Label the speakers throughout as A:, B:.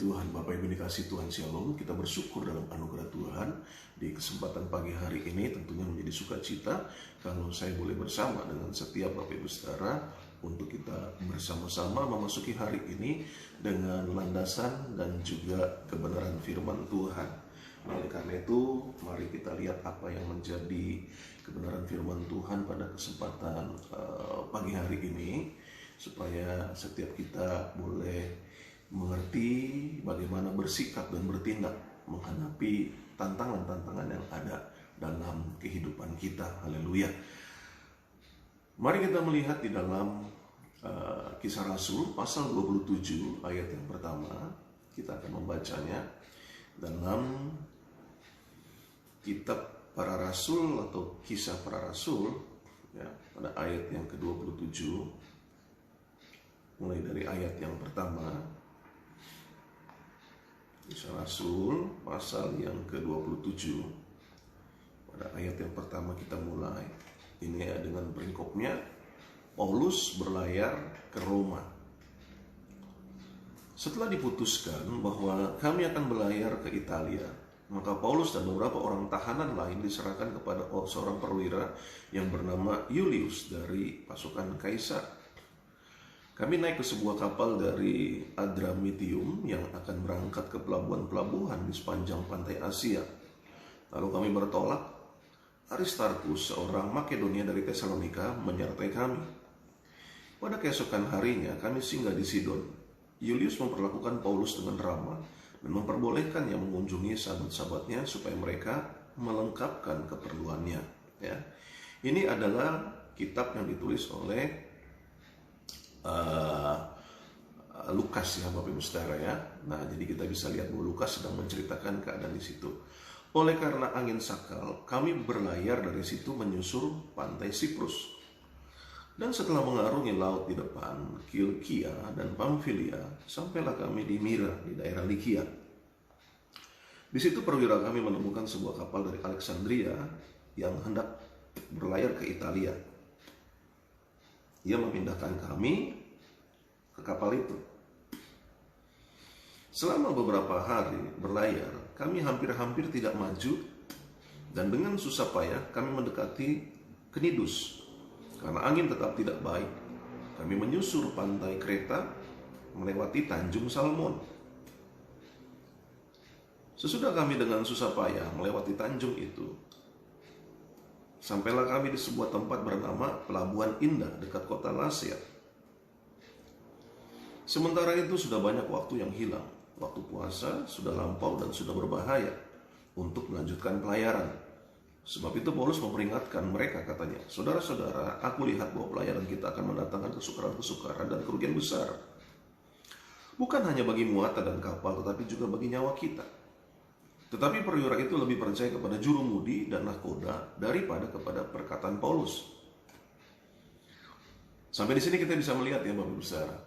A: Tuhan, Bapak Ibu dikasih Tuhan, Shalom. Kita bersyukur dalam anugerah Tuhan di kesempatan pagi hari ini. Tentunya menjadi sukacita kalau saya boleh bersama dengan setiap Bapak Ibu Saudara untuk kita bersama-sama memasuki hari ini dengan landasan dan juga kebenaran firman Tuhan. Oleh karena itu, mari kita lihat apa yang menjadi kebenaran firman Tuhan pada kesempatan pagi hari ini, supaya setiap kita boleh mengerti bagaimana bersikap dan bertindak menghadapi tantangan-tantangan yang ada dalam kehidupan kita. Haleluya. Mari kita melihat di dalam Kisah Rasul pasal 27 ayat yang pertama. Kita akan membacanya dalam kitab Para Rasul atau Kisah Para Rasul ya, pada ayat yang ke-27, mulai dari ayat yang pertama. Kisah Rasul pasal yang ke-27 pada ayat yang pertama kita mulai. Ini dengan perikopnya, Paulus berlayar ke Roma. Setelah diputuskan bahwa kami akan berlayar ke Italia, maka Paulus dan beberapa orang tahanan lain diserahkan kepada seorang perwira yang bernama Julius dari pasukan Kaisar. Kami naik ke sebuah kapal dari Adramitium yang akan berangkat ke pelabuhan-pelabuhan di sepanjang pantai Asia. Lalu kami bertolak. Aristarkus, seorang Makedonia dari Tesalonika, menyertai kami. Pada keesokan harinya kami singgah di Sidon. Julius memperlakukan Paulus dengan ramah dan memperbolehkannya mengunjungi sahabat-sahabatnya supaya mereka melengkapkan keperluannya. Ya. Ini adalah kitab yang ditulis oleh Lukas ya, Bapak Ibu Saudara ya. Nah, jadi kita bisa lihat bahwa Lukas sedang menceritakan keadaan di situ. Oleh karena angin sakal, kami berlayar dari situ menyusur pantai Siprus. Dan setelah mengarungi laut di depan Kilkia dan Pamfilia, sampailah kami di Mira di daerah Likia. Di situ perwira kami menemukan sebuah kapal dari Alexandria yang hendak berlayar ke Italia. Ia memindahkan kami ke kapal itu. Selama beberapa hari berlayar, kami hampir-hampir tidak maju, dan dengan susah payah kami mendekati Knidus. Karena angin tetap tidak baik, kami menyusur pantai Kreta melewati Tanjung Salmon. Sesudah kami dengan susah payah melewati tanjung itu, sampailah kami di sebuah tempat bernama Pelabuhan Indah dekat kota Lasea. Sementara itu sudah banyak waktu yang hilang. Waktu puasa sudah lampau dan sudah berbahaya untuk melanjutkan pelayaran. Sebab itu Paulus memperingatkan mereka, katanya, saudara-saudara, aku lihat bahwa pelayaran kita akan mendatangkan kesukaran-kesukaran dan kerugian besar. Bukan hanya bagi muatan dan kapal, tetapi juga bagi nyawa kita. Tetapi perwira itu lebih percaya kepada jurumudi dan nahkoda daripada kepada perkataan Paulus. Sampai di sini kita bisa melihat ya Bapak Ibu Saudara,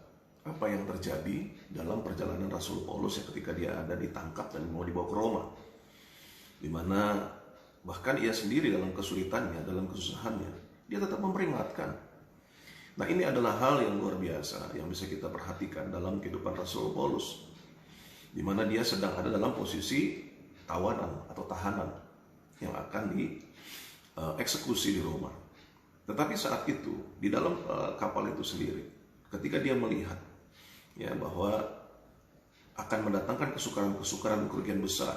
A: apa yang terjadi dalam perjalanan Rasul Paulus ya ketika dia ada ditangkap dan mau dibawa ke Roma. Di mana bahkan ia sendiri dalam kesulitannya, dalam kesusahannya, dia tetap memperingatkan. Nah, ini adalah hal yang luar biasa yang bisa kita perhatikan dalam kehidupan Rasul Paulus, di mana dia sedang ada dalam posisi tawanan atau tahanan yang akan dieksekusi di Roma. Tetapi saat itu di dalam kapal itu sendiri, ketika dia melihat ya bahwa akan mendatangkan kesukaran-kesukaran kerugian besar,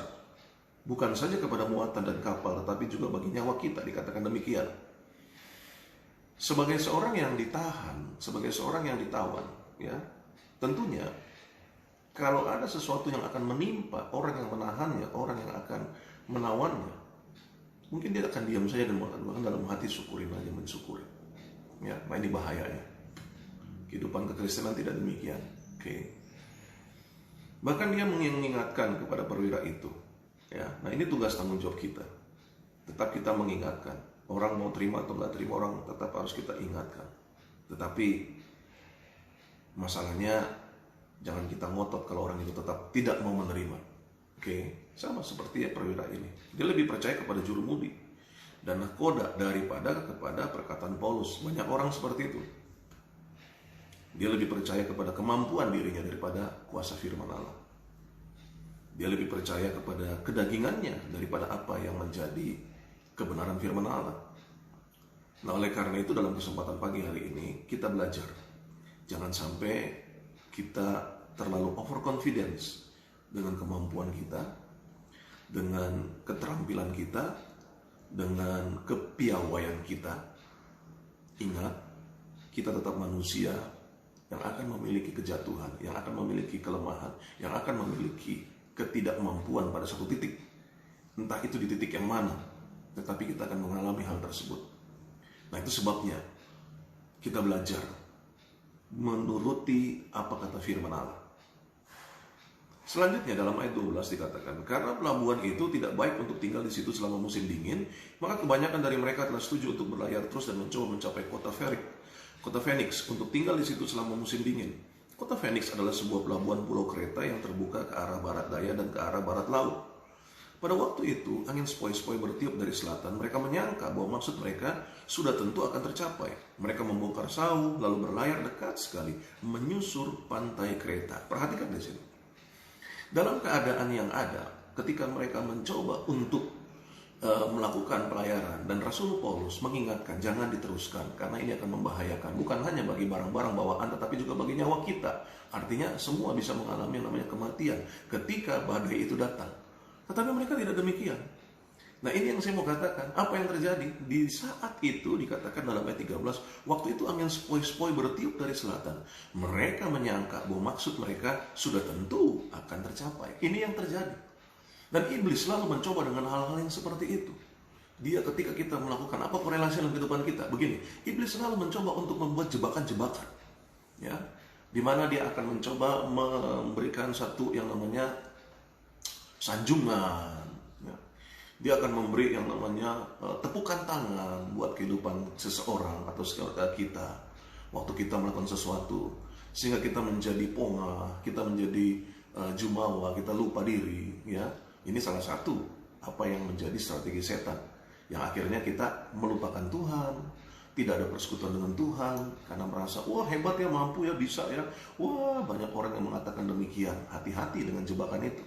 A: bukan saja kepada muatan dan kapal, tetapi juga bagi nyawa kita, dikatakan demikian. Sebagai seorang yang ditahan, sebagai seorang yang ditawan, ya tentunya kalau ada sesuatu yang akan menimpa orang yang menahannya, orang yang akan menawannya, mungkin dia akan diam saja dan bahkan dalam hati syukurin aja, mensyukuri. Ya, nah ini bahayanya. Kehidupan kekristenan tidak demikian. Oke. Bahkan dia mengingatkan kepada perwira itu. Ya, nah ini tugas tanggung jawab kita. Tetap kita mengingatkan. Orang mau terima atau nggak terima, orang tetap harus kita ingatkan. Tetapi masalahnya jangan kita ngotot kalau orang itu tetap tidak mau menerima. Oke, sama seperti perwira ini. Dia lebih percaya kepada jurumudi dan nahkoda daripada kepada perkataan Paulus. Banyak orang seperti itu. Dia lebih percaya kepada kemampuan dirinya daripada kuasa firman Allah. Dia lebih percaya kepada kedagingannya daripada apa yang menjadi kebenaran firman Allah. Nah, oleh karena itu dalam kesempatan pagi hari ini kita belajar. Jangan sampai kita terlalu overconfidence dengan kemampuan kita, dengan keterampilan kita, dengan kepiawaian kita. Ingat, kita tetap manusia yang akan memiliki kejatuhan, yang akan memiliki kelemahan, yang akan memiliki ketidakmampuan pada satu titik. Entah itu di titik yang mana, tetapi kita akan mengalami hal tersebut. Nah, itu sebabnya kita belajar menuruti apa kata firman Allah. Selanjutnya dalam ayat 12 dikatakan, karena pelabuhan itu tidak baik untuk tinggal di situ selama musim dingin, maka kebanyakan dari mereka telah setuju untuk berlayar terus dan mencoba mencapai kota Phoenix untuk tinggal di situ selama musim dingin. Kota Phoenix adalah sebuah pelabuhan pulau kereta yang terbuka ke arah barat daya dan ke arah barat laut. Pada waktu itu, angin sepoi-sepoi bertiup dari selatan. Mereka menyangka bahwa maksud mereka sudah tentu akan tercapai. Mereka membongkar sauh, lalu berlayar dekat sekali, menyusur pantai Kreta. Perhatikan di sini. Dalam keadaan yang ada, ketika mereka mencoba untuk melakukan pelayaran, dan Rasul Paulus mengingatkan, jangan diteruskan, karena ini akan membahayakan. Bukan hanya bagi barang-barang bawaan, tetapi juga bagi nyawa kita. Artinya, semua bisa mengalami yang namanya kematian ketika badai itu datang. Tetapi mereka tidak demikian. Nah, ini yang saya mau katakan. Apa yang terjadi? Di saat itu dikatakan dalam ayat 13, waktu itu angin sepoi-sepoi bertiup dari selatan. Mereka menyangka bahwa maksud mereka sudah tentu akan tercapai. Ini yang terjadi. Dan iblis selalu mencoba dengan hal-hal yang seperti itu. Dia ketika kita melakukan apa korelasi dalam kehidupan kita? Begini, iblis selalu mencoba untuk membuat jebakan-jebakan. Ya, di mana dia akan mencoba memberikan satu yang namanya sanjungan, ya. Dia akan memberi yang namanya tepukan tangan buat kehidupan seseorang atau kita waktu kita melakukan sesuatu, sehingga kita menjadi pongah, kita menjadi jumawa, kita lupa diri. Ya, ini salah satu apa yang menjadi strategi setan, yang akhirnya kita melupakan Tuhan, tidak ada persekutuan dengan Tuhan karena merasa wah hebat ya, mampu ya, bisa ya. Wah, banyak orang yang mengatakan demikian. Hati-hati dengan jebakan itu.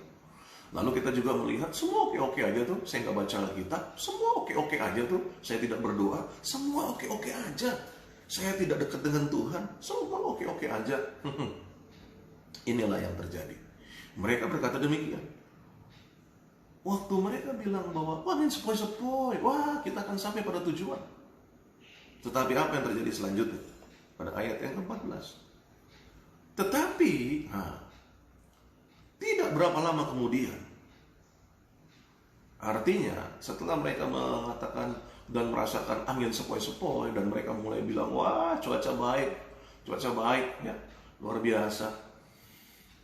A: Lalu kita juga melihat semua oke-oke aja tuh, saya nggak baca Alkitab, semua oke-oke aja tuh, saya tidak berdoa, semua oke-oke aja, saya tidak dekat dengan Tuhan, semua oke-oke aja. Inilah yang terjadi. Mereka berkata demikian. Waktu mereka bilang bahwa wah ini sepoi-sepoi, wah kita akan sampai pada tujuan. Tetapi apa yang terjadi selanjutnya? Pada ayat yang ke-14. Tetapi, tidak berapa lama kemudian, artinya setelah mereka mengatakan dan merasakan angin sepoi-sepoi, dan mereka mulai bilang, wah cuaca baik ya, luar biasa.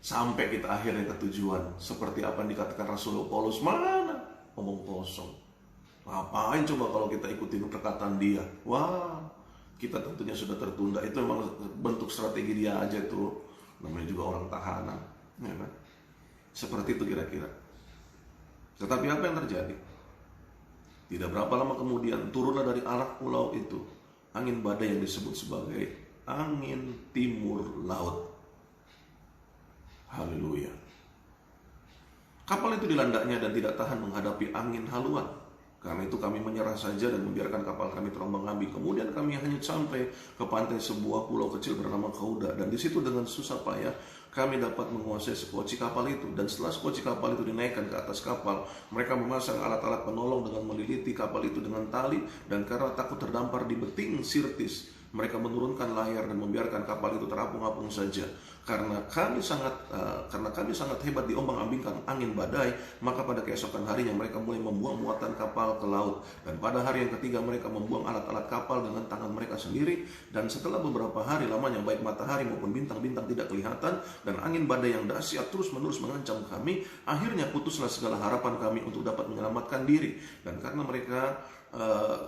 A: Sampai kita akhirnya ke tujuan. Seperti apa yang dikatakan Rasul Paulus, mana? Omong kosong. Ngapain coba kalau kita ikutin perkataan dia? Wah, kita tentunya sudah tertunda. Itu memang bentuk strategi dia aja tuh. Namanya juga orang tahanan, ya kan? Seperti itu kira-kira. Tetapi apa yang terjadi? Tidak berapa lama kemudian turunlah dari arah pulau itu angin badai yang disebut sebagai angin timur laut. Haleluya. Kapal itu dilandaknya dan tidak tahan menghadapi angin haluan. Karena itu kami menyerah saja dan membiarkan kapal kami terombang-ambing. Kemudian kami hanya sampai ke pantai sebuah pulau kecil bernama Kauda, dan di situ dengan susah payah kami dapat menguasai sekoci kapal itu. Dan setelah sekoci kapal itu dinaikkan ke atas kapal, mereka memasang alat-alat penolong dengan meliliti kapal itu dengan tali, dan karena takut terdampar di beting Sirtis, mereka menurunkan layar dan membiarkan kapal itu terapung-apung saja. Karena kami sangat hebat diombang-ambingkan angin badai, maka pada keesokan harinya mereka mulai membuang muatan kapal ke laut. Dan pada hari yang ketiga mereka membuang alat-alat kapal dengan tangan mereka sendiri. Dan setelah beberapa hari lamanya baik matahari maupun bintang-bintang tidak kelihatan, dan angin badai yang dahsyat terus-menerus mengancam kami, akhirnya putuslah segala harapan kami untuk dapat menyelamatkan diri. Dan karena mereka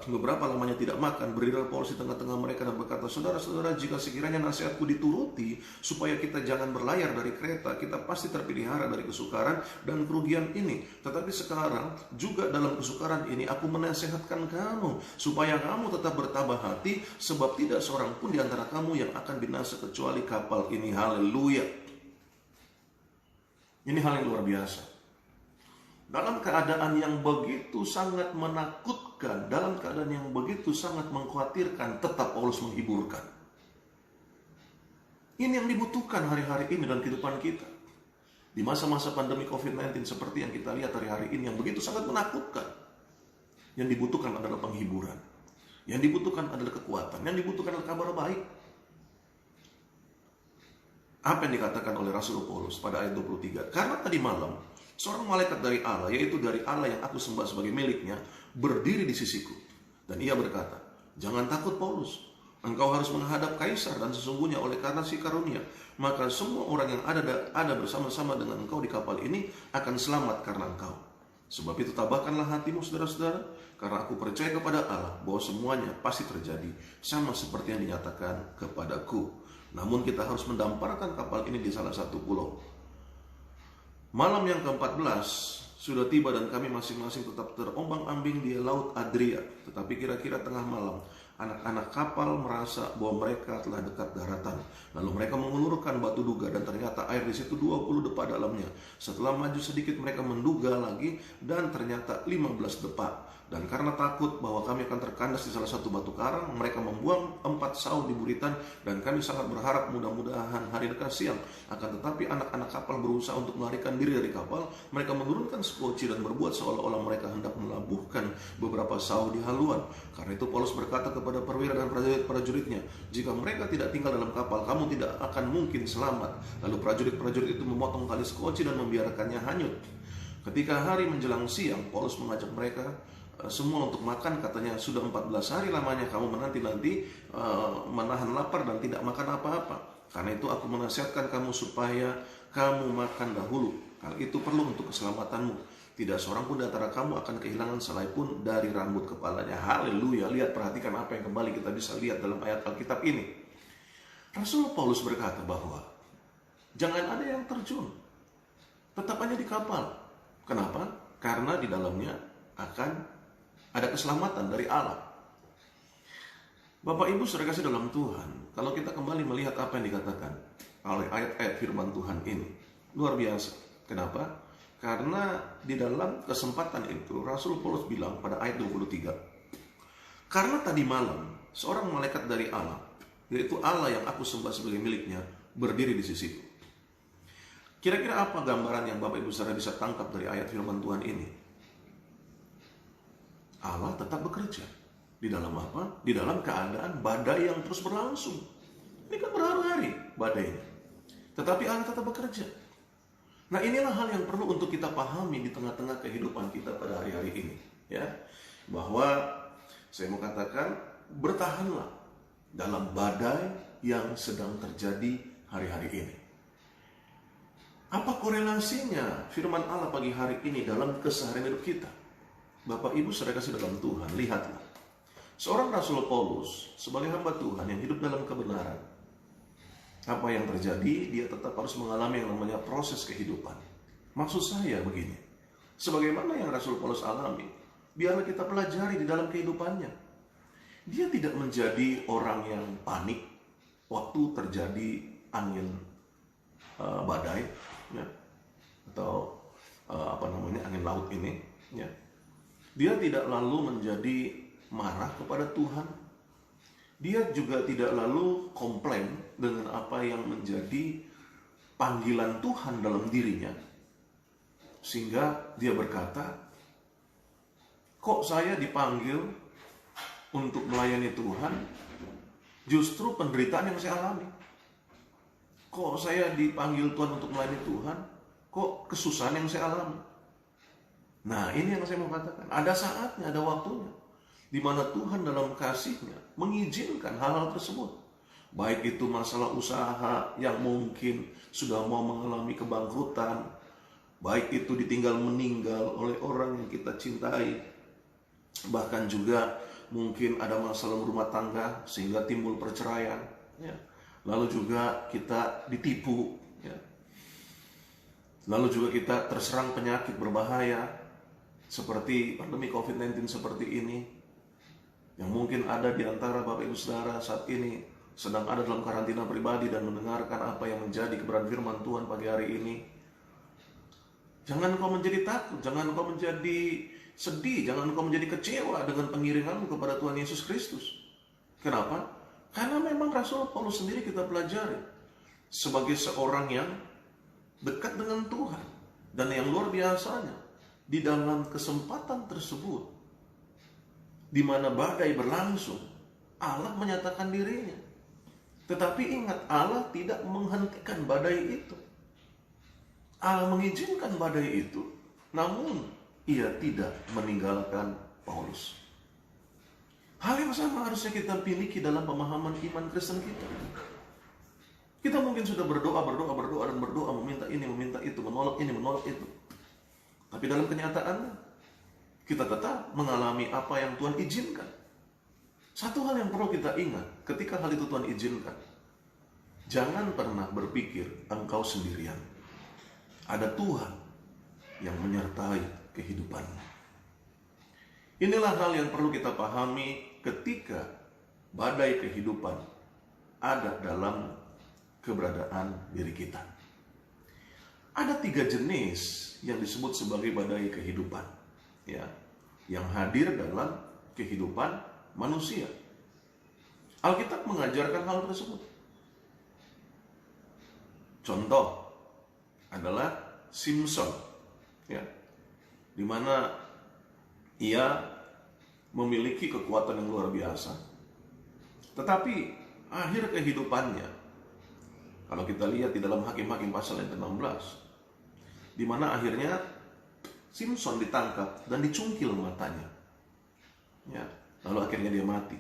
A: beberapa lamanya tidak makan, berdirilah Paulus di tengah-tengah mereka dan berkata, saudara-saudara, jika sekiranya nasihatku dituruti supaya kita jangan berlayar dari Kreta, kita pasti terpelihara dari kesukaran dan kerugian ini. Tetapi sekarang juga dalam kesukaran ini aku menasihatkan kamu supaya kamu tetap bertabah hati, sebab tidak seorang pun di antara kamu yang akan binasa kecuali kapal ini. Haleluya. Ini hal yang luar biasa. dalam keadaan yang begitu sangat menakutkan, dalam keadaan yang begitu sangat mengkhawatirkan, tetap Paulus menghiburkan. Ini yang dibutuhkan hari-hari ini dalam kehidupan kita. Di masa-masa pandemi COVID-19 seperti yang kita lihat hari-hari ini, yang begitu sangat menakutkan. Yang dibutuhkan adalah penghiburan. Yang dibutuhkan adalah kekuatan. Yang dibutuhkan adalah kabar baik. Apa yang dikatakan oleh Rasul Paulus pada ayat 23? Karena tadi malam, seorang malaikat dari Allah, yaitu dari Allah yang aku sembah sebagai miliknya, berdiri di sisiku. Dan ia berkata, jangan takut Paulus, engkau harus menghadap kaisar, dan sesungguhnya oleh karena si karunia, maka semua orang yang ada bersama-sama dengan engkau di kapal ini akan selamat karena engkau. Sebab itu tabahkanlah hatimu saudara-saudara, karena aku percaya kepada Allah bahwa semuanya pasti terjadi sama seperti yang dinyatakan kepadaku. Namun kita harus mendamparkan kapal ini di salah satu pulau. Malam yang ke-14 sudah tiba dan kami masing-masing tetap terombang-ambing di laut Adria. Tetapi kira-kira tengah malam, anak-anak kapal merasa bahwa mereka telah dekat daratan. Lalu mereka mengulurkan batu duga dan ternyata air di situ 20 depa dalamnya. Setelah maju sedikit mereka menduga lagi dan ternyata 15 depa. Dan karena takut bahwa kami akan terkandas di salah satu batu karang, mereka membuang 4 saut di buritan, dan kami sangat berharap mudah-mudahan hari dekat siang. Akan tetapi anak-anak kapal berusaha untuk melarikan diri dari kapal. Mereka menurunkan sekoci dan berbuat seolah-olah mereka hendak melabuhkan beberapa saut di haluan. Karena itu Paulus berkata kepada perwira dan prajurit-prajuritnya, jika mereka tidak tinggal dalam kapal, kamu tidak akan mungkin selamat. Lalu prajurit-prajurit itu memotong tali sekoci dan membiarkannya hanyut. Ketika hari menjelang siang, Paulus mengajak mereka semua untuk makan. Katanya, sudah 14 hari lamanya kamu menanti-nanti menahan lapar dan tidak makan apa-apa. Karena itu aku menasihatkan kamu supaya kamu makan dahulu. Hal itu perlu untuk keselamatanmu. Tidak seorang pun di antara kamu akan kehilangan selai pun dari rambut kepalanya. Haleluya. Lihat, perhatikan apa yang kembali kita bisa lihat dalam ayat Alkitab ini. Rasul Paulus berkata bahwa jangan ada yang terjun, tetap aja di kapal. Kenapa? Karena di dalamnya akan ada keselamatan dari Allah. Bapak Ibu saudara kasih dalam Tuhan, kalau kita kembali melihat apa yang dikatakan oleh ayat-ayat firman Tuhan ini, luar biasa. Kenapa? Karena di dalam kesempatan itu Rasul Paulus bilang pada ayat 23, karena tadi malam seorang malaikat dari Allah, yaitu Allah yang aku sembah sebagai miliknya, berdiri di sisiku. Kira-kira apa gambaran yang Bapak Ibu saudara bisa tangkap dari ayat firman Tuhan ini? Allah tetap bekerja. Di dalam apa? Di dalam keadaan badai yang terus berlangsung. Ini kan berhari-hari badainya. Tetapi Allah tetap bekerja. Nah, inilah hal yang perlu untuk kita pahami di tengah-tengah kehidupan kita pada hari-hari ini. Ya, bahwa saya mau katakan, bertahanlah dalam badai yang sedang terjadi hari-hari ini. Apa korelasinya firman Allah pagi hari ini dalam keseharian hidup kita? Bapak Ibu saudara kasih dalam Tuhan, lihatlah. Seorang Rasul Paulus sebagai hamba Tuhan yang hidup dalam kebenaran. Apa yang terjadi? Dia tetap harus mengalami yang namanya proses kehidupan. Maksud saya begini, sebagaimana yang Rasul Paulus alami, biarlah kita pelajari di dalam kehidupannya. Dia tidak menjadi orang yang panik waktu terjadi angin badai, ya, atau angin laut ini, ya. Dia tidak lalu menjadi marah kepada Tuhan. Dia juga tidak lalu komplain dengan apa yang menjadi panggilan Tuhan dalam dirinya. Sehingga dia berkata, kok saya dipanggil untuk melayani Tuhan, justru penderitaan yang saya alami. Kok saya dipanggil Tuhan untuk melayani Tuhan, kok kesusahan yang saya alami. Nah, ini yang saya mau katakan. Ada saatnya, ada waktunya, di mana Tuhan dalam kasih-Nya mengizinkan hal-hal tersebut. Baik itu masalah usaha yang mungkin sudah mau mengalami kebangkrutan, baik itu ditinggal meninggal oleh orang yang kita cintai, bahkan juga mungkin ada masalah rumah tangga sehingga timbul perceraian, ya. Lalu juga kita ditipu, ya. Lalu juga kita terserang penyakit berbahaya seperti pandemi COVID-19 seperti ini, yang mungkin ada di antara Bapak Ibu Saudara saat ini sedang ada dalam karantina pribadi dan mendengarkan apa yang menjadi kebenaran firman Tuhan pagi hari ini. Jangan engkau menjadi takut, jangan engkau menjadi sedih, jangan engkau menjadi kecewa dengan pengiringanmu kepada Tuhan Yesus Kristus. Kenapa? Karena memang Rasul Paulus sendiri kita pelajari sebagai seorang yang dekat dengan Tuhan. Dan yang luar biasanya, di dalam kesempatan tersebut, di mana badai berlangsung, Allah menyatakan dirinya. Tetapi ingat, Allah tidak menghentikan badai itu. Allah mengizinkan badai itu, namun ia tidak meninggalkan Paulus. Hal yang sama harusnya kita miliki dalam pemahaman iman Kristen kita. Kita mungkin sudah berdoa, meminta ini, meminta itu, menolak ini, menolak itu. Tapi dalam kenyataannya, kita tetap mengalami apa yang Tuhan izinkan. Satu hal yang perlu kita ingat, ketika hal itu Tuhan izinkan, jangan pernah berpikir engkau sendirian. Ada Tuhan yang menyertai kehidupanmu. Inilah hal yang perlu kita pahami ketika badai kehidupan ada dalam keberadaan diri kita. Ada 3 jenis yang disebut sebagai badai kehidupan, ya, yang hadir dalam kehidupan manusia. Alkitab mengajarkan hal tersebut. Contoh adalah Simson, ya, di mana ia memiliki kekuatan yang luar biasa. Tetapi akhir kehidupannya, kalau kita lihat di dalam Hakim-Hakim pasal yang ke-16, di mana akhirnya Simson ditangkap dan dicungkil matanya, ya, lalu akhirnya dia mati.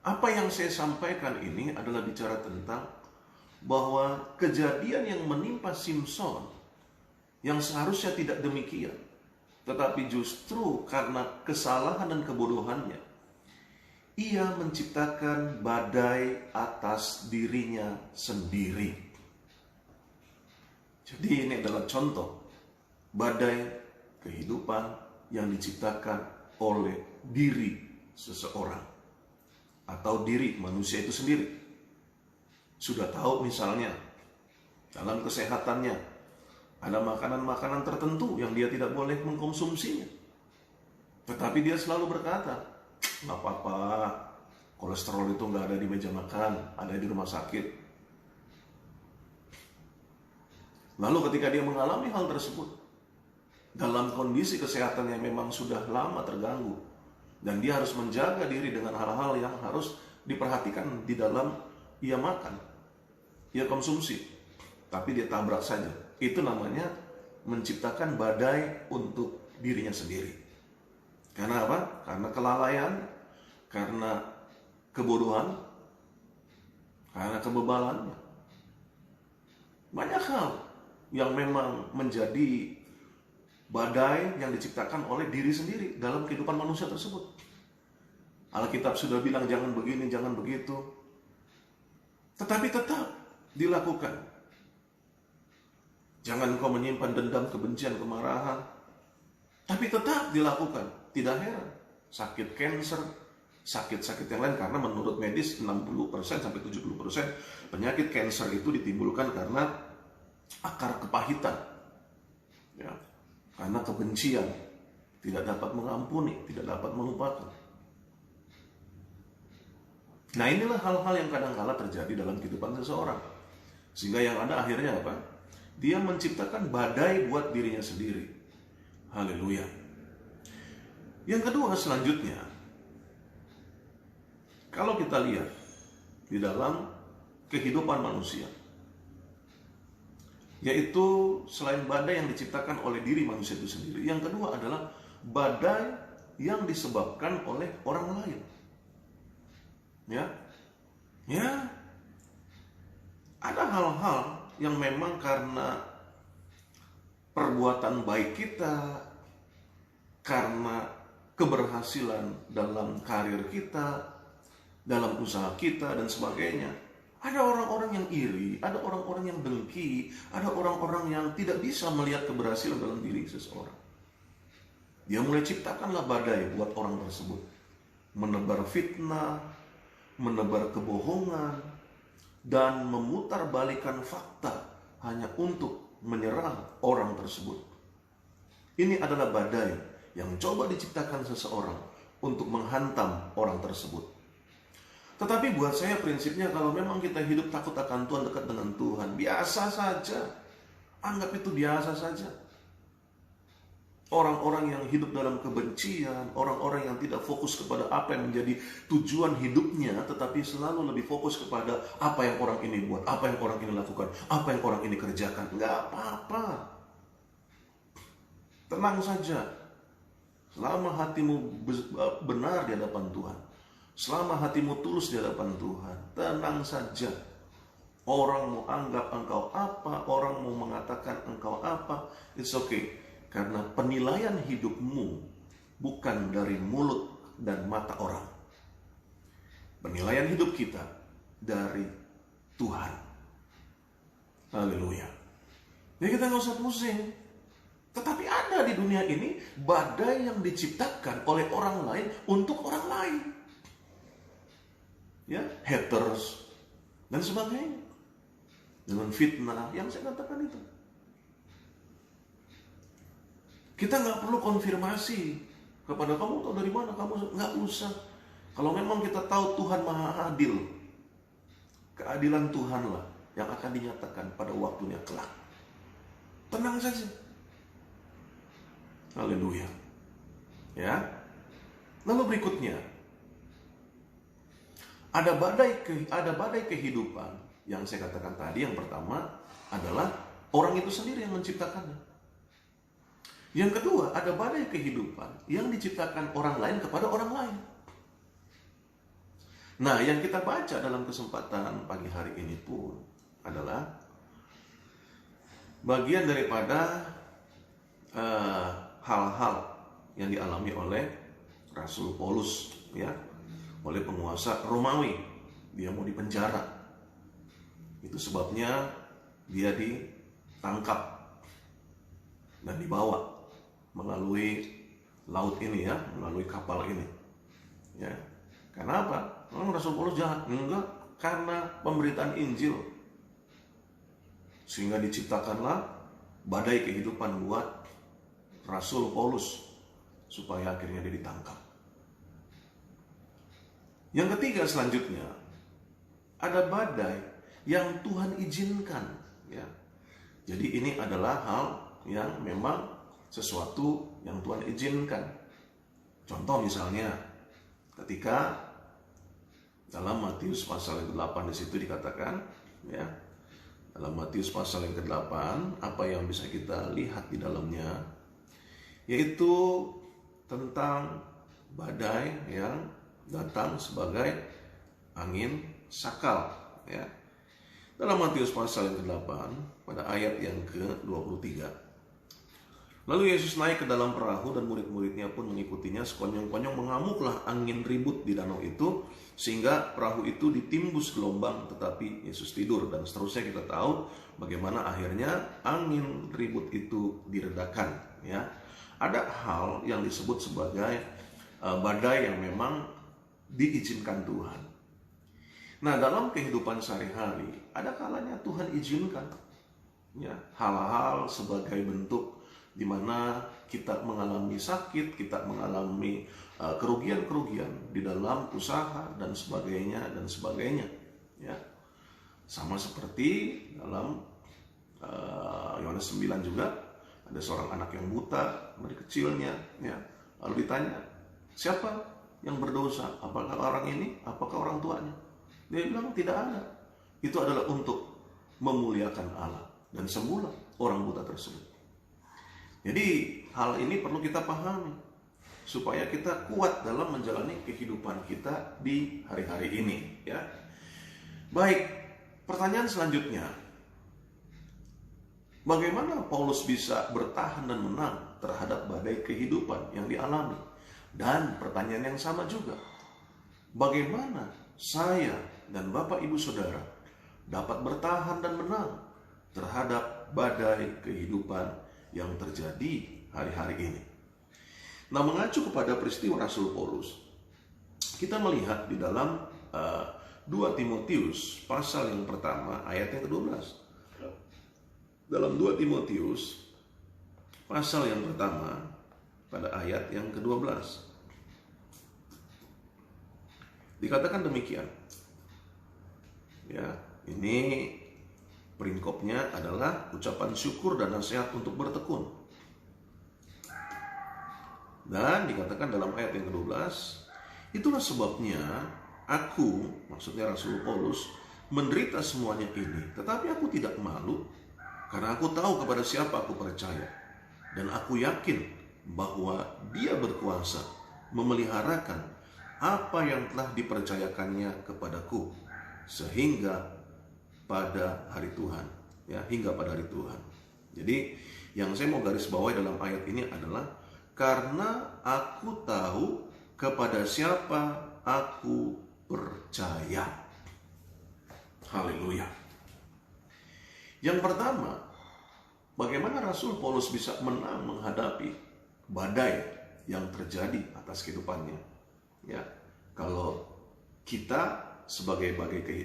A: Apa yang saya sampaikan ini adalah bicara tentang bahwa kejadian yang menimpa Simson yang seharusnya tidak demikian, tetapi justru karena kesalahan dan kebodohannya, ia menciptakan badai atas dirinya sendiri. Jadi ini adalah contoh badai kehidupan yang diciptakan oleh diri seseorang atau diri manusia itu sendiri. Sudah tahu misalnya dalam kesehatannya ada makanan-makanan tertentu yang dia tidak boleh mengkonsumsinya, tetapi dia selalu berkata, nggak apa-apa, kolesterol itu nggak ada di meja makan, ada di rumah sakit. Lalu ketika dia mengalami hal tersebut dalam kondisi kesehatan yang memang sudah lama terganggu, dan dia harus menjaga diri dengan hal-hal yang harus diperhatikan di dalam ia makan, ia konsumsi, tapi dia tabrak saja. Itu namanya menciptakan badai untuk dirinya sendiri. Karena apa? Karena kelalaian, karena kebodohan, karena kebebalannya. Banyak hal yang memang menjadi badai yang diciptakan oleh diri sendiri dalam kehidupan manusia tersebut. Alkitab sudah bilang jangan begini, jangan begitu, tetapi tetap dilakukan. Jangan kau menyimpan dendam, kebencian, kemarahan, tapi tetap dilakukan. Tidak heran sakit kanker, sakit-sakit yang lain, karena menurut medis 60% sampai 70% penyakit kanker itu ditimbulkan karena akar kepahitan, ya, karena kebencian, tidak dapat mengampuni, tidak dapat melupakan. Nah, inilah hal-hal yang kadang-kala terjadi dalam kehidupan seseorang, sehingga yang ada akhirnya apa? Dia menciptakan badai buat dirinya sendiri. Haleluya. Yang kedua, selanjutnya, kalau kita lihat di dalam kehidupan manusia, yaitu selain badai yang diciptakan oleh diri manusia itu sendiri, yang kedua adalah badai yang disebabkan oleh orang lain. Ya, ada hal-hal yang memang karena perbuatan baik kita, karena keberhasilan dalam karir kita, dalam usaha kita dan sebagainya, ada orang-orang yang iri, ada orang-orang yang dengki, ada orang-orang yang tidak bisa melihat keberhasilan dalam diri seseorang. Dia mulai ciptakanlah badai buat orang tersebut, menebar fitnah, menebar kebohongan, dan memutarbalikkan fakta hanya untuk menyerang orang tersebut. Ini adalah badai yang coba diciptakan seseorang untuk menghantam orang tersebut. Tetapi buat saya prinsipnya, kalau memang kita hidup takut akan Tuhan, dekat dengan Tuhan, biasa saja. Anggap itu biasa saja. Orang-orang yang hidup dalam kebencian, orang-orang yang tidak fokus kepada apa yang menjadi tujuan hidupnya, tetapi selalu lebih fokus kepada apa yang orang ini buat, apa yang orang ini lakukan, apa yang orang ini kerjakan. Enggak apa-apa. Tenang saja. Selama hatimu benar di hadapan Tuhan, selama hatimu tulus di hadapan Tuhan, tenang saja. Orang mau anggap engkau apa, orang mau mengatakan engkau apa, it's okay. Karena penilaian hidupmu bukan dari mulut dan mata orang. Penilaian hidup kita dari Tuhan. Haleluya. Jadi kita nggak usah pusing. Tetapi ada di dunia ini badai yang diciptakan oleh orang lain untuk orang lain. Ya, haters dan sebagainya. Dengan fitnah yang saya katakan itu. Kita nggak perlu konfirmasi kepada kamu tahu dari mana, kamu nggak usah. Kalau memang kita tahu Tuhan Maha Adil, keadilan Tuhanlah yang akan dinyatakan pada waktunya kelak. Tenang saja. Haleluya. Ya. Lalu berikutnya, ada badai kehidupan yang saya katakan tadi. Yang pertama adalah orang itu sendiri yang menciptakannya. Yang kedua, ada badai kehidupan yang diciptakan orang lain kepada orang lain. Nah, yang kita baca dalam kesempatan pagi hari ini pun adalah bagian daripada hal-hal yang dialami oleh Rasul Paulus, ya, oleh penguasa Romawi. Dia mau dipenjara. Itu sebabnya dia ditangkap dan dibawa melalui laut ini, ya, melalui kapal ini, ya. Karena apa? Rasul Paulus jahat? Enggak, karena pemberitaan Injil, sehingga diciptakanlah badai kehidupan buat Rasul Paulus, supaya akhirnya dia ditangkap. Yang ketiga selanjutnya, ada badai yang Tuhan izinkan, ya. Jadi ini adalah hal yang memang sesuatu yang Tuhan izinkan. Contoh misalnya, ketika dalam Matius pasal yang ke-8 di situ dikatakan, ya, dalam Matius pasal yang ke-8, apa yang bisa kita lihat di dalamnya, yaitu tentang badai yang datang sebagai angin sakal, ya. Dalam Matius pasal yang ke-8 pada ayat yang ke-23. Lalu Yesus naik ke dalam perahu dan murid-muridnya pun mengikutinya. Sekonyong-konyong mengamuklah angin ribut di danau itu, sehingga perahu itu ditimbus gelombang, tetapi Yesus tidur. Dan seterusnya kita tahu bagaimana akhirnya angin ribut itu diredakan, ya. Ada hal yang disebut sebagai badai yang memang diizinkan Tuhan. Nah, dalam kehidupan sehari-hari ada kalanya Tuhan izinkan, ya, hal-hal sebagai bentuk di mana kita mengalami sakit, kita mengalami kerugian-kerugian di dalam usaha dan sebagainya, ya. Sama seperti dalam Yohanes 9 juga, ada seorang anak yang buta dari kecilnya, ya. Lalu ditanya, siapa yang berdosa? Apakah orang ini? Apakah orang tuanya? Dia bilang tidak ada. Itu adalah untuk memuliakan Allah, dan sembuhlah orang buta tersebut. Jadi hal ini perlu kita pahami supaya kita kuat dalam menjalani kehidupan kita di hari-hari ini, ya. Baik, pertanyaan selanjutnya, bagaimana Paulus bisa bertahan dan menang terhadap badai kehidupan yang dialami? Dan pertanyaan yang sama juga, bagaimana saya dan Bapak Ibu Saudara dapat bertahan dan menang terhadap badai kehidupan yang terjadi hari-hari ini? Nah, mengacu kepada peristiwa Rasul Paulus, kita melihat di dalam 2 Timotius pasal yang pertama ayat yang ke-12. Dalam 2 Timotius pasal yang pertama pada ayat yang ke-12 dikatakan demikian. Ya, ini peringkopnya adalah ucapan syukur dan nasihat untuk bertekun. Dan dikatakan dalam ayat yang ke-12, itulah sebabnya aku, maksudnya Rasul Paulus, menderita semuanya ini, tetapi aku tidak malu, karena aku tahu kepada siapa aku percaya, dan aku yakin bahwa Dia berkuasa memeliharakan apa yang telah dipercayakannya kepadaku, sehingga pada hari Tuhan, ya, hingga pada hari Tuhan. Jadi yang saya mau garis bawahi dalam ayat ini adalah karena aku tahu kepada siapa aku percaya. Haleluya. Yang pertama, bagaimana Rasul Paulus bisa menang menghadapi badai yang terjadi atas kehidupannya? Ya, kalau kita sebagai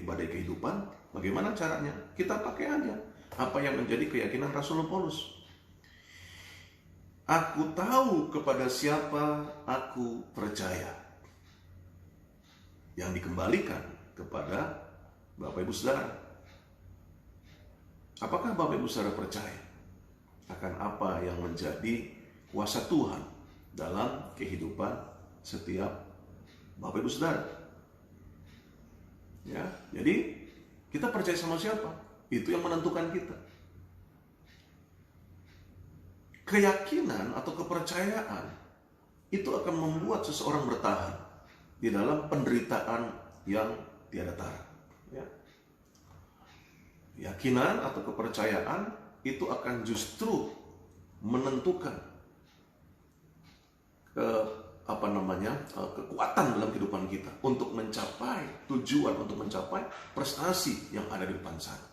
A: badai kehidupan, bagaimana caranya? Kita pakai aja apa yang menjadi keyakinan Rasul Paulus. Aku tahu kepada siapa aku percaya. Yang dikembalikan kepada Bapak Ibu Saudara. Apakah Bapak Ibu Saudara percaya akan apa yang menjadi kuasa Tuhan dalam kehidupan setiap Bapak Ibu Saudara? Ya, jadi kita percaya sama siapa? Itu yang menentukan kita. Keyakinan atau kepercayaan itu akan membuat seseorang bertahan di dalam penderitaan yang tiada tara. Ya. Keyakinan atau kepercayaan itu akan justru menentukan kekuatan dalam kehidupan kita untuk mencapai tujuan, untuk mencapai prestasi yang ada di depan sana.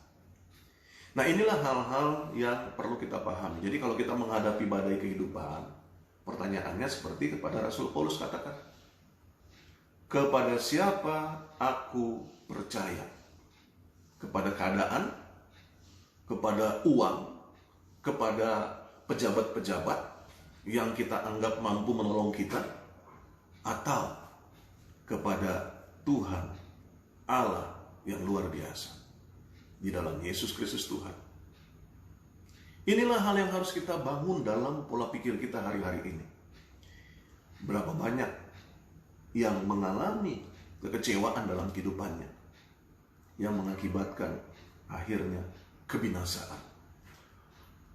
A: Nah, inilah hal-hal yang perlu kita pahami. Jadi kalau kita menghadapi badai kehidupan, pertanyaannya seperti kepada Rasul Paulus katakan, kepada siapa aku percaya? Kepada keadaan, kepada uang, kepada pejabat-pejabat yang kita anggap mampu menolong kita, atau kepada Tuhan Allah yang luar biasa di dalam Yesus Kristus Tuhan. Inilah hal yang harus kita bangun dalam pola pikir kita hari-hari ini. Berapa banyak yang mengalami kekecewaan dalam kehidupannya yang mengakibatkan akhirnya kebinasaan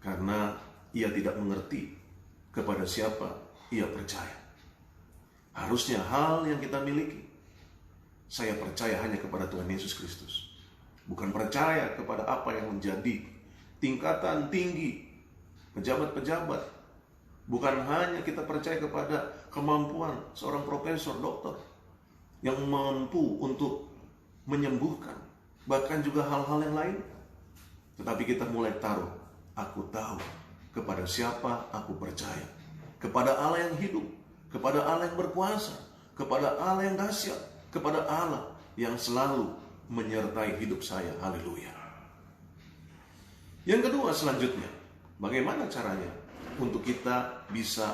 A: karena ia tidak mengerti kepada siapa ia percaya. Harusnya hal yang kita miliki, saya percaya hanya kepada Tuhan Yesus Kristus. Bukan percaya kepada apa yang menjadi tingkatan tinggi pejabat-pejabat. Bukan hanya kita percaya kepada kemampuan seorang profesor, dokter yang mampu untuk menyembuhkan, bahkan juga hal-hal yang lain. Tetapi kita mulai taruh, aku tahu kepada siapa aku percaya. Kepada Allah yang hidup, kepada Allah yang berkuasa, kepada Allah yang dahsyat, kepada Allah yang selalu menyertai hidup saya. Haleluya. Yang kedua selanjutnya, bagaimana caranya untuk kita bisa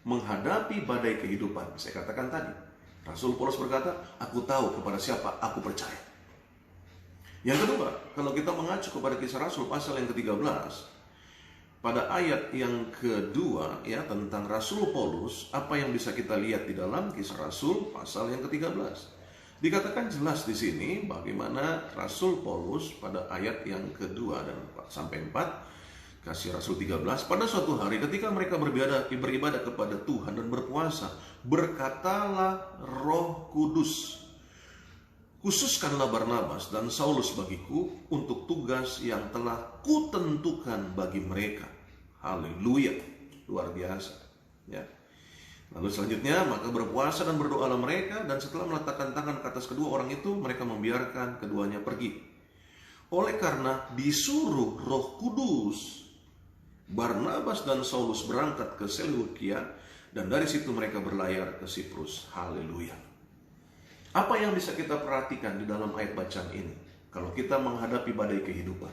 A: menghadapi badai kehidupan? Saya katakan tadi, Rasul Paulus berkata, aku tahu kepada siapa aku percaya. Yang kedua, kalau kita mengacu kepada Kisah Rasul pasal yang ke-13, pada ayat yang kedua ya tentang Rasul Paulus, apa yang bisa kita lihat di dalam Kisah Rasul pasal yang ke-13? Dikatakan jelas di sini bagaimana Rasul Paulus pada ayat yang kedua dan sampai 4, Kisah Rasul 13, pada suatu hari ketika mereka beribadah kepada Tuhan dan berpuasa, berkatalah Roh Kudus, khususkanlah Barnabas dan Saulus bagiku untuk tugas yang telah kutentukan bagi mereka. Haleluya, luar biasa ya. Lalu selanjutnya, maka berpuasa dan berdoalah mereka, dan setelah meletakkan tangan ke atas kedua orang itu, mereka membiarkan keduanya pergi. Oleh karena disuruh Roh Kudus, Barnabas dan Saulus berangkat ke Seleukia, dan dari situ mereka berlayar ke Siprus. Haleluya. Apa yang bisa kita perhatikan di dalam ayat bacaan ini? Kalau kita menghadapi badai kehidupan,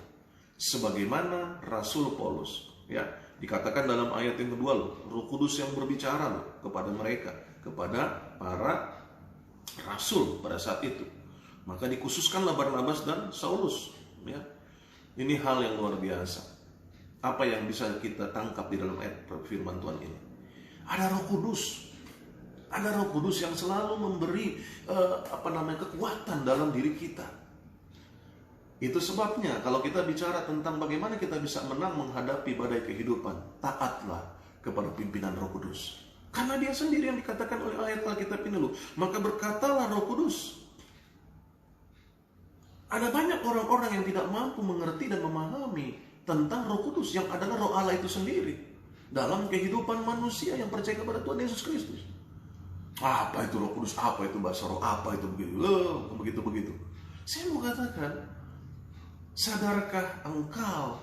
A: sebagaimana Rasul Paulus, ya, dikatakan dalam ayat yang kedua loh, Roh Kudus yang berbicara loh kepada mereka, kepada para rasul pada saat itu. Maka dikhususkanlah Barnabas dan Saulus, ya. Ini hal yang luar biasa. Apa yang bisa kita tangkap di dalam ayat firman Tuhan ini? Ada Roh Kudus. Ada Roh Kudus yang selalu memberi kekuatan dalam diri kita. Itu sebabnya kalau kita bicara tentang bagaimana kita bisa menang menghadapi badai kehidupan, taatlah kepada pimpinan Roh Kudus. Karena dia sendiri yang dikatakan oleh ayat Alkitab ini loh. Maka berkatalah Roh Kudus. Ada banyak orang-orang yang tidak mampu mengerti dan memahami tentang Roh Kudus yang adalah Roh Allah itu sendiri dalam kehidupan manusia yang percaya kepada Tuhan Yesus Kristus. Apa itu Roh Kudus? Apa itu bahasa roh? Apa itu begitu? Saya mau katakan, sadarkah engkau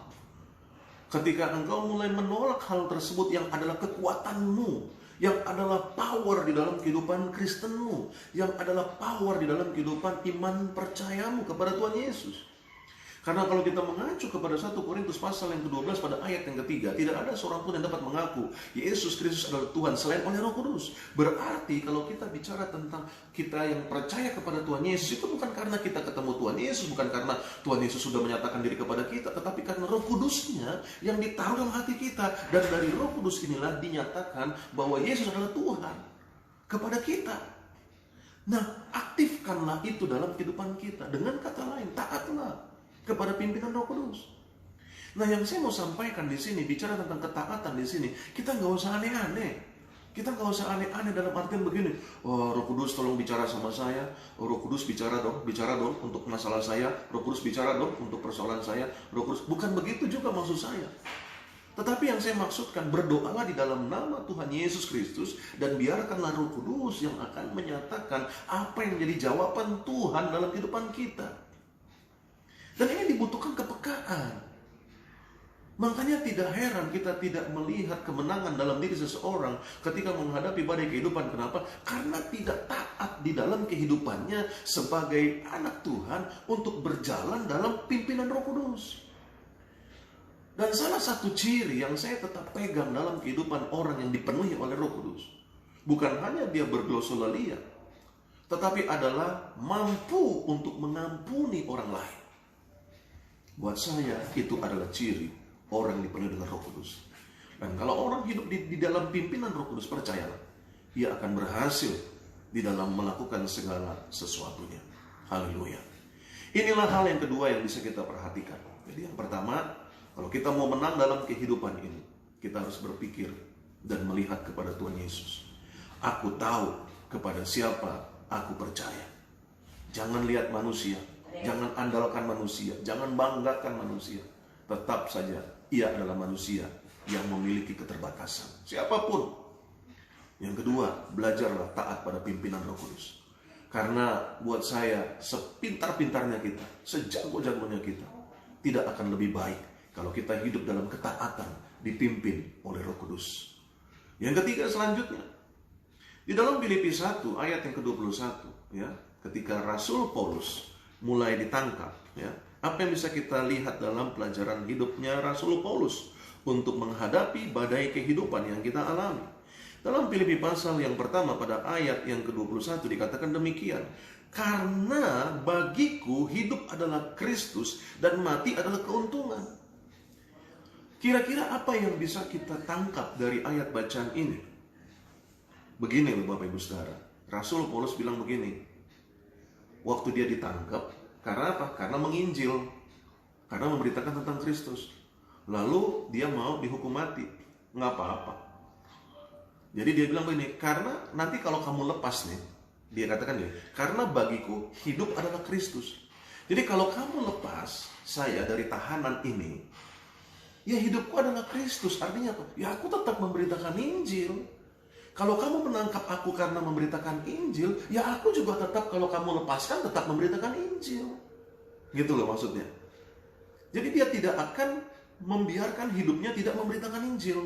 A: ketika engkau mulai menolak hal tersebut yang adalah kekuatanmu, yang adalah power di dalam kehidupan Kristenmu, yang adalah power di dalam kehidupan iman percayamu kepada Tuhan Yesus? Karena kalau kita mengacu kepada 1 Korintus pasal yang ke-12 pada ayat yang ketiga, tidak ada seorang pun yang dapat mengaku Yesus Kristus adalah Tuhan selain oleh Roh Kudus. Berarti kalau kita bicara tentang kita yang percaya kepada Tuhan Yesus, itu bukan karena kita ketemu Tuhan Yesus, bukan karena Tuhan Yesus sudah menyatakan diri kepada kita, tetapi karena Roh Kudusnya yang ditaruh dalam hati kita. Dan dari Roh Kudus inilah dinyatakan bahwa Yesus adalah Tuhan kepada kita. Nah, aktifkanlah itu dalam kehidupan kita. Dengan kata lain, taatlah kepada pimpinan Roh Kudus. Nah, yang saya mau sampaikan di sini, bicara tentang ketaatan di sini, kita nggak usah aneh-aneh. Kita nggak usah aneh-aneh dalam artian begini, oh, Roh Kudus tolong bicara sama saya, oh, Roh Kudus bicara dong untuk masalah saya, Roh Kudus bicara dong untuk persoalan saya, Roh Kudus. Bukan begitu juga maksud saya. Tetapi yang saya maksudkan, berdoalah di dalam nama Tuhan Yesus Kristus dan biarkanlah Roh Kudus yang akan menyatakan apa yang menjadi jawaban Tuhan dalam kehidupan kita. Dan ini dibutuhkan kepekaan. Makanya tidak heran kita tidak melihat kemenangan dalam diri seseorang ketika menghadapi badai kehidupan. Kenapa? Karena tidak taat di dalam kehidupannya sebagai anak Tuhan untuk berjalan dalam pimpinan Roh Kudus. Dan salah satu ciri yang saya tetap pegang dalam kehidupan orang yang dipenuhi oleh Roh Kudus, bukan hanya dia berglosolalia, tetapi adalah mampu untuk mengampuni orang lain. Buat saya itu adalah ciri orang yang dipenuhi dengan Roh Kudus. Dan kalau orang hidup di dalam pimpinan Roh Kudus, percayalah, ia akan berhasil di dalam melakukan segala sesuatunya. Haleluya. Inilah hal yang kedua yang bisa kita perhatikan. Jadi yang pertama, kalau kita mau menang dalam kehidupan ini, kita harus berpikir dan melihat kepada Tuhan Yesus. Aku tahu kepada siapa aku percaya. Jangan lihat manusia. Jangan andalkan manusia, jangan banggakan manusia. Tetap saja ia adalah manusia yang memiliki keterbatasan, siapapun. Yang kedua, belajarlah taat pada pimpinan Roh Kudus. Karena buat saya, sepintar-pintarnya kita, sejago-jagonya kita, tidak akan lebih baik kalau kita hidup dalam ketaatan dipimpin oleh Roh Kudus. Yang ketiga selanjutnya, di dalam Filipi 1 ayat yang ke-21, ya, ketika Rasul Paulus mulai ditangkap, ya. Apa yang bisa kita lihat dalam pelajaran hidupnya Rasul Paulus untuk menghadapi badai kehidupan yang kita alami? Dalam Filipi pasal yang pertama pada ayat yang ke-21 dikatakan demikian, karena bagiku hidup adalah Kristus dan mati adalah keuntungan. Kira-kira apa yang bisa kita tangkap dari ayat bacaan ini? Begini loh Bapak Ibu Saudara, Rasul Paulus bilang begini, waktu dia ditangkap, karena apa? Karena menginjil, karena memberitakan tentang Kristus. Lalu dia mau dihukum mati, nggak apa-apa. Jadi dia bilang begini, karena nanti kalau kamu lepas nih, dia katakan karena bagiku hidup adalah Kristus. Jadi kalau kamu lepas saya dari tahanan ini, ya hidupku adalah Kristus. Artinya apa? Ya aku tetap memberitakan Injil. Kalau kamu menangkap aku karena memberitakan Injil, ya aku juga tetap, kalau kamu lepaskan, tetap memberitakan Injil. Gitu loh maksudnya. Jadi dia tidak akan membiarkan hidupnya tidak memberitakan Injil.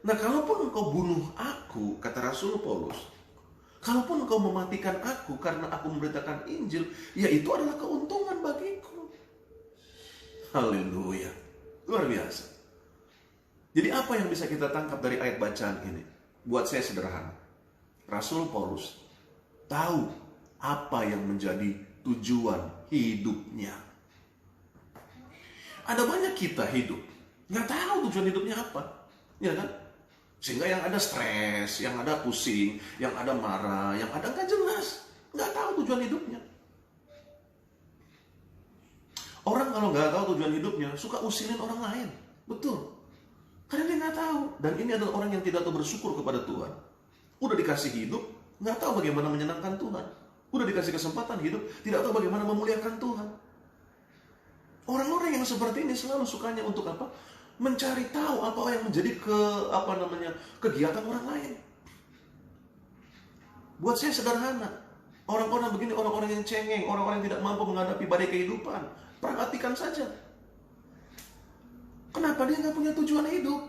A: Nah, kalaupun engkau bunuh aku, kata Rasul Paulus, kalaupun engkau mematikan aku karena aku memberitakan Injil, ya itu adalah keuntungan bagiku. Haleluya. Luar biasa. Jadi apa yang bisa kita tangkap dari ayat bacaan ini? Buat saya sederhana. Rasul Paulus tahu apa yang menjadi tujuan hidupnya. Ada banyak kita hidup nggak tahu tujuan hidupnya apa, ya kan? Sehingga yang ada stres, yang ada pusing, yang ada marah, yang ada nggak jelas, nggak tahu tujuan hidupnya. Orang kalau nggak tahu tujuan hidupnya suka usilin orang lain, betul? Karena dia nggak tahu. Dan ini adalah orang yang tidak tahu bersyukur kepada Tuhan. Udah dikasih hidup, nggak tahu bagaimana menyenangkan Tuhan. Udah dikasih kesempatan hidup, tidak tahu bagaimana memuliakan Tuhan. Orang-orang yang seperti ini selalu sukanya untuk apa? Mencari tahu apa yang menjadi kegiatan orang lain. Buat saya sederhana. Orang-orang begini, orang-orang yang cengeng, orang-orang yang tidak mampu menghadapi badai kehidupan. Perhatikan saja. Kenapa dia nggak punya tujuan hidup?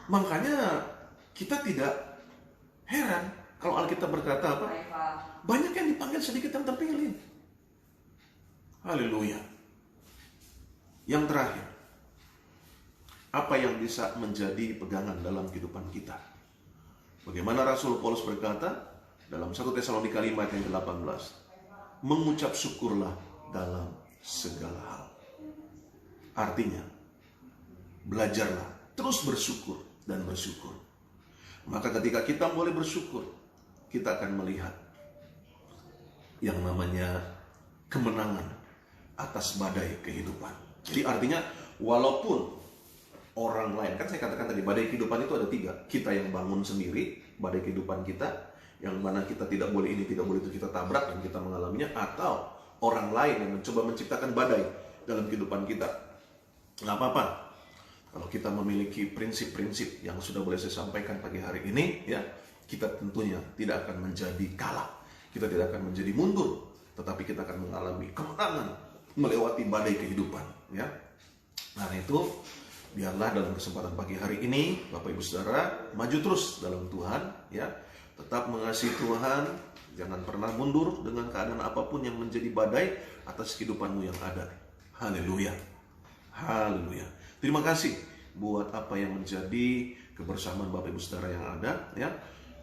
A: Makanya kita tidak heran kalau Alkitab berkata apa? Banyak yang dipanggil, sedikit yang terpilih. Haleluya. Yang terakhir, apa yang bisa menjadi pegangan dalam kehidupan kita? Bagaimana Rasul Paulus berkata dalam 1 Tesalonika 5 ayat yang ke-18, mengucap syukurlah dalam segala hal. Artinya, belajarlah terus bersyukur dan bersyukur. Maka ketika kita mulai bersyukur, kita akan melihat yang namanya kemenangan atas badai kehidupan. Jadi artinya walaupun orang lain, kan saya katakan tadi badai kehidupan itu ada 3. Kita yang bangun sendiri badai kehidupan kita, yang mana kita tidak boleh ini, tidak boleh itu, kita tabrak dan kita mengalaminya. Atau orang lain yang mencoba menciptakan badai dalam kehidupan kita. Nggak apa-apa kalau kita memiliki prinsip-prinsip yang sudah boleh saya sampaikan pagi hari ini, ya, kita tentunya tidak akan menjadi kalah, kita tidak akan menjadi mundur, tetapi kita akan mengalami kemenangan melewati badai kehidupan, ya. Nah itu, biarlah dalam kesempatan pagi hari ini Bapak Ibu Saudara maju terus dalam Tuhan, ya. Tetap mengasihi Tuhan, jangan pernah mundur dengan keadaan apapun yang menjadi badai atas kehidupanmu yang ada. Haleluya. Haleluya. Terima kasih buat apa yang menjadi kebersamaan Bapak Ibu Saudara yang ada, ya.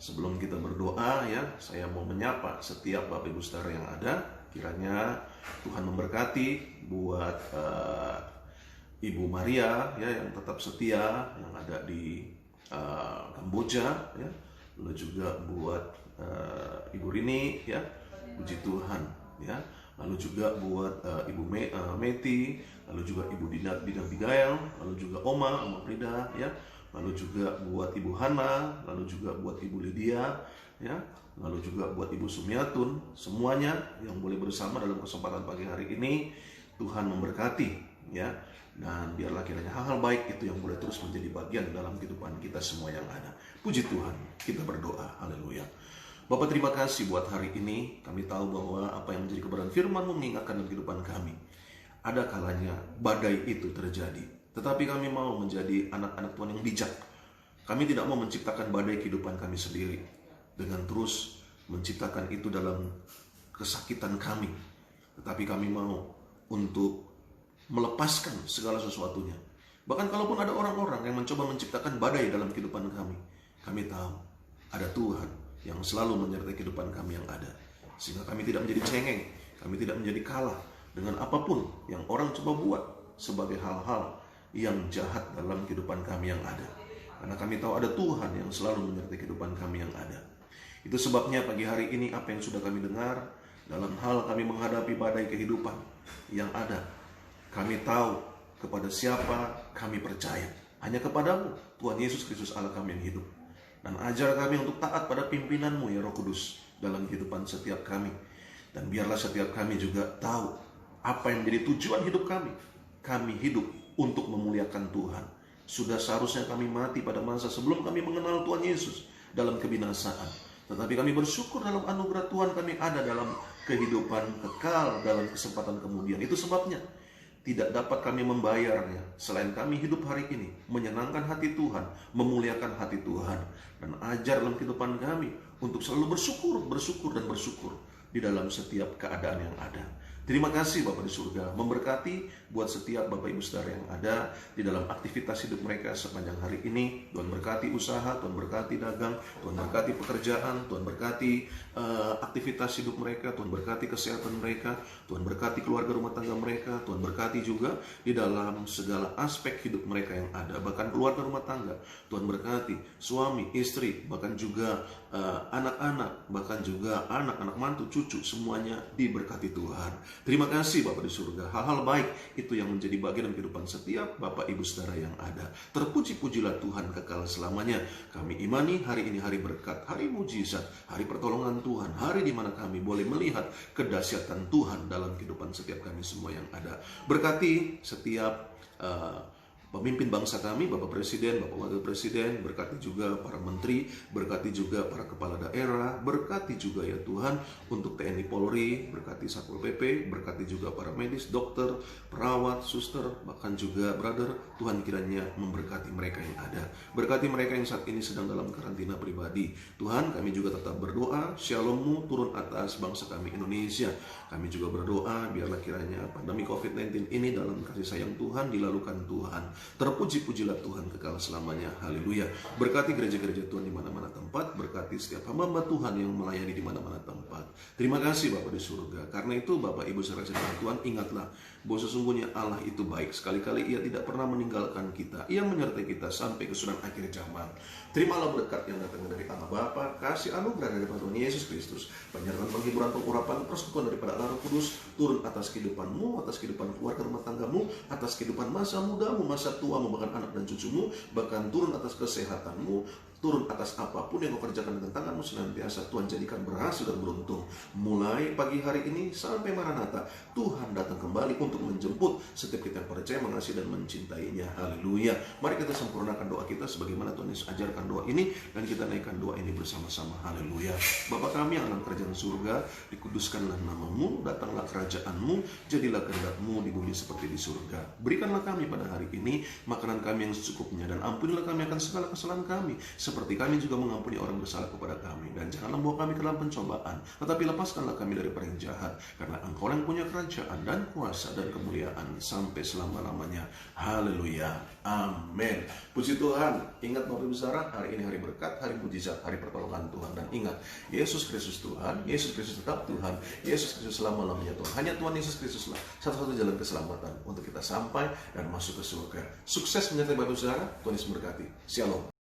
A: Sebelum kita berdoa, ya, saya mau menyapa setiap Bapak Ibu Saudara yang ada. Kiranya Tuhan memberkati buat Ibu Maria, ya, yang tetap setia, yang ada di Kamboja, ya. Lalu juga buat Ibu Rini, ya, puji Tuhan, ya. Lalu juga buat Ibu Meti, lalu juga Ibu Dina Bigail, lalu juga Oma Frida, ya. Lalu juga buat Ibu Hana, lalu juga buat Ibu Lydia, ya. Lalu juga buat Ibu Sumiatun, semuanya yang boleh bersama dalam kesempatan pagi hari ini. Tuhan memberkati, ya. Dan biarlah kiranya hal-hal baik itu yang boleh terus menjadi bagian dalam kehidupan kita semua yang ada. Puji Tuhan, kita berdoa. Haleluya. Bapak, terima kasih buat hari ini. Kami tahu bahwa apa yang menjadi kebenaran firman-Mu mengingatkan dalam kehidupan kami. Ada kalanya badai itu terjadi, tetapi kami mau menjadi anak-anak Tuhan yang bijak. Kami tidak mau menciptakan badai kehidupan kami sendiri dengan terus menciptakan itu dalam kesakitan kami. Tetapi kami mau untuk melepaskan segala sesuatunya. Bahkan kalaupun ada orang-orang yang mencoba menciptakan badai dalam kehidupan kami tahu ada Tuhan yang selalu menyertai kehidupan kami yang ada. Sehingga kami tidak menjadi cengeng, kami tidak menjadi kalah dengan apapun yang orang coba buat sebagai hal-hal yang jahat dalam kehidupan kami yang ada. Karena kami tahu ada Tuhan yang selalu menyertai kehidupan kami yang ada. Itu sebabnya pagi hari ini apa yang sudah kami dengar dalam hal kami menghadapi badai kehidupan yang ada, kami tahu kepada siapa kami percaya. Hanya kepadamu, Tuhan Yesus Kristus Allah kami yang hidup. Dan ajar kami untuk taat pada pimpinan-Mu, ya Roh Kudus, dalam kehidupan setiap kami. Dan biarlah setiap kami juga tahu apa yang menjadi tujuan hidup kami. Kami hidup untuk memuliakan Tuhan. Sudah seharusnya kami mati pada masa sebelum kami mengenal Tuhan Yesus dalam kebinasaan. Tetapi kami bersyukur dalam anugerah Tuhan kami ada dalam kehidupan kekal dalam kesempatan kemudian. Itu sebabnya tidak dapat kami membayarnya selain kami hidup hari ini menyenangkan hati Tuhan, memuliakan hati Tuhan. Dan ajar dalam kehidupan kami untuk selalu bersyukur di dalam setiap keadaan yang ada. Terima kasih Bapak di surga, memberkati buat setiap Bapak Ibu Saudara yang ada di dalam aktivitas hidup mereka sepanjang hari ini. Tuhan berkati usaha, Tuhan berkati dagang, Tuhan berkati pekerjaan, Tuhan berkati aktivitas hidup mereka, Tuhan berkati kesehatan mereka, Tuhan berkati keluarga rumah tangga mereka, Tuhan berkati juga di dalam segala aspek hidup mereka yang ada, bahkan keluarga rumah tangga. Tuhan berkati suami, istri, bahkan juga anak-anak, bahkan juga anak-anak mantu, cucu, semuanya diberkati Tuhan. Terima kasih Bapak di surga. Hal-hal baik itu yang menjadi bagian dalam kehidupan setiap Bapak Ibu Saudara yang ada. Terpuji-pujilah Tuhan kekal selamanya. Kami imani hari ini hari berkat, hari mujizat, hari pertolongan Tuhan, hari di mana kami boleh melihat kedahsyatan Tuhan dalam kehidupan setiap kami semua yang ada. Berkati setiap pemimpin bangsa kami, Bapak Presiden, Bapak Wakil Presiden, berkati juga para menteri, berkati juga para kepala daerah, berkati juga ya Tuhan untuk TNI Polri, berkati Satpol PP, berkati juga para medis, dokter, perawat, suster, bahkan juga brother. Tuhan kiranya memberkati mereka yang ada, berkati mereka yang saat ini sedang dalam karantina pribadi. Tuhan, kami juga tetap berdoa, Shalom-Mu turun atas bangsa kami Indonesia. Kami juga berdoa, biarlah kiranya pandemi COVID-19 ini dalam kasih sayang Tuhan dilalukan Tuhan. Terpuji-pujilah Tuhan kekal selamanya. Haleluya. Berkati gereja-gereja Tuhan di mana-mana tempat, berkati setiap hamba-hamba Tuhan yang melayani di mana-mana tempat. Terima kasih Bapak di surga. Karena itu Bapak Ibu saudara-saudara Tuhan, ingatlah bahwa sesungguhnya Allah itu baik. Sekali-kali Ia tidak pernah meninggalkan kita. Ia menyertai kita sampai kesudahan akhir zaman. Terimalah berkat yang datang dari Allah Bapa, kasih anugerah dari Tuhan Yesus Kristus, penyertaan, penghiburan, pengurapan, persekutuan daripada Allah Roh Kudus turun atas kehidupanmu, atas kehidupan keluarga rumah tanggamu, atas kehidupan masa mudamu, masa tuamu, bahkan anak dan cucumu, bahkan turun atas kesehatanmu, turun atas apapun yang kau kerjakan dengan tanganmu senantiasa Tuhan jadikan berhasil dan beruntung. Mulai pagi hari ini sampai Maranatha, Tuhan datang kembali untuk menjemput setiap kita yang percaya, mengasihi dan mencintainya. Haleluya. Mari kita sempurnakan doa kita sebagaimana Tuhan Yesus ajarkan doa ini, dan kita naikkan doa ini bersama-sama. Haleluya. Bapa kami yang dalam kerajaan surga, dikuduskanlah namamu, datanglah kerajaanmu, jadilah kehendakmu di bumi seperti di surga. Berikanlah kami pada hari ini makanan kami yang secukupnya, dan ampunilah kami akan segala kesalahan kami, seperti kami juga mengampuni orang bersalah kepada kami. Dan janganlah bawa kami ke dalam pencobaan, tetapi lepaskanlah kami dari yang jahat, karena Engkau yang punya kerajaan dan kuasa dan kemuliaan sampai selama-lamanya. Haleluya. Amin. Puji Tuhan. Ingat Bapak Ibu Saudara, hari ini hari berkat, hari mujizat, hari pertolongan Tuhan. Dan ingat, Yesus Kristus Tuhan, Yesus Kristus tetap Tuhan, Yesus Kristus selama-lamanya Tuhan. Hanya Tuhan Yesus Kristuslah satu-satu jalan keselamatan untuk kita sampai dan masuk ke surga. Sukses menyertai Bapak Ibu Saudara. Tuhan Yesus memberkati. Shalom.